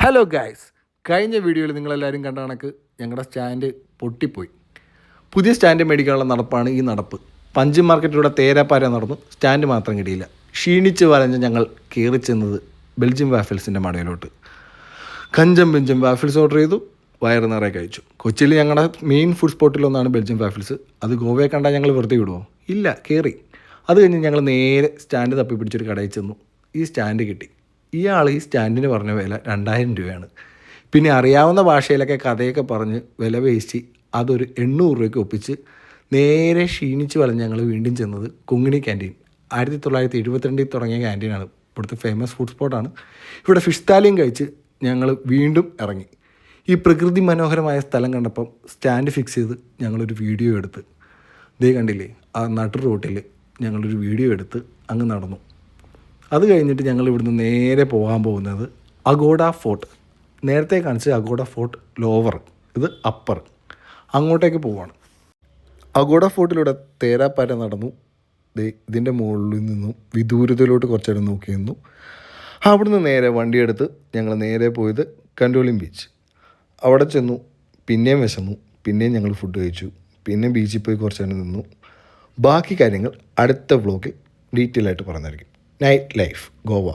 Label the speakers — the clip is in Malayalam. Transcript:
Speaker 1: ഹലോ ഗായ്സ്, കഴിഞ്ഞ വീഡിയോയിൽ നിങ്ങളെല്ലാവരും കണ്ട കണക്ക് ഞങ്ങളുടെ സ്റ്റാൻഡ് പൊട്ടിപ്പോയി. പുതിയ സ്റ്റാൻഡ് മേടിക്കാനുള്ള നടപ്പാണ് ഈ നടപ്പ്. പഞ്ച് മാർക്കറ്റിലൂടെ തേരാപ്പാര നടന്നു, സ്റ്റാൻഡ് മാത്രം കിട്ടിയില്ല. ക്ഷീണിച്ച് വലഞ്ഞ് ഞങ്ങൾ കയറി ചെന്നത് ബെൽജിയം വാഫിൾസിൻ്റെ മടയിലോട്ട്. കഞ്ചം ബെഞ്ചും വാഫിൾസ് ഓർഡർ ചെയ്തു, വയറ് നിറയെ കഴിച്ചു. കൊച്ചിയിൽ ഞങ്ങളുടെ മെയിൻ ഫുഡ് സ്പോട്ടിലൊന്നാണ് ബെൽജിയം വാഫിൾസ്. അത് ഗോവയെ കണ്ടാൽ ഞങ്ങൾ വെറുതെ വിടുമോ? ഇല്ല, കയറി. അത് കഴിഞ്ഞ് ഞങ്ങൾ നേരെ സ്റ്റാൻഡ് തപ്പി പിടിച്ചൊരു കടയിൽ ചെന്നു. ഈ സ്റ്റാൻഡ് കിട്ടി. ഇയാൾ ഈ സ്റ്റാൻഡിന് പറഞ്ഞ വില 2000 രൂപയാണ്. പിന്നെ അറിയാവുന്ന ഭാഷയിലൊക്കെ കഥയൊക്കെ പറഞ്ഞ് വില പേശി അതൊരു 800 രൂപയ്ക്ക് ഒപ്പിച്ച് നേരെ ക്ഷീണിച്ച് വളഞ്ഞ് ഞങ്ങൾ വീണ്ടും ചെന്നത് കൊങ്ങിണി ക്യാൻറ്റീൻ. 1972 തുടങ്ങിയ ക്യാൻറ്റീനാണ്. ഇവിടുത്തെ ഫേമസ് ഫുഡ് സ്പോട്ടാണ്. ഇവിടെ ഫിഷ് താലിയും കഴിച്ച് ഞങ്ങൾ വീണ്ടും ഇറങ്ങി. ഈ പ്രകൃതി മനോഹരമായ സ്ഥലം കണ്ടപ്പം സ്റ്റാൻഡ് ഫിക്സ് ചെയ്ത് ഞങ്ങളൊരു വീഡിയോ എടുത്ത്, ഇതേ കണ്ടില്ലേ, ആ നടു റോട്ടിൽ ഞങ്ങളൊരു വീഡിയോ എടുത്ത് അങ്ങ് നടന്നു. അത് കഴിഞ്ഞിട്ട് ഞങ്ങൾ ഇവിടുന്ന് നേരെ പോകാൻ പോകുന്നത് അഗോഡ ഫോർട്ട്. നേരത്തെ കാണിച്ച അഗോഡ ഫോർട്ട് ലോവർ, ഇത് അപ്പർ. അങ്ങോട്ടേക്ക് പോവാണ്. അഗോഡ ഫോർട്ടിലൂടെ തേരാപ്പാര നടന്നു. ഇതിൻ്റെ മുകളിൽ നിന്നും വിദൂരതയിലോട്ട് കുറച്ച് നേരം നോക്കി നിന്നു. അവിടുന്ന് നേരെ വണ്ടിയെടുത്ത് ഞങ്ങൾ നേരെ പോയത് കണ്ടോളിം ബീച്ച്. അവിടെ ചെന്നു. പിന്നെയും വിശന്നു. പിന്നെയും ഞങ്ങൾ ഫുഡ് കഴിച്ചു. പിന്നെ ബീച്ചിൽ പോയി കുറച്ച് നേരം നിന്നു. ബാക്കി കാര്യങ്ങൾ അടുത്ത വ്ളോഗിൽ ഡീറ്റെയിൽ ആയിട്ട് പറഞ്ഞായിരിക്കും. Night life Goa.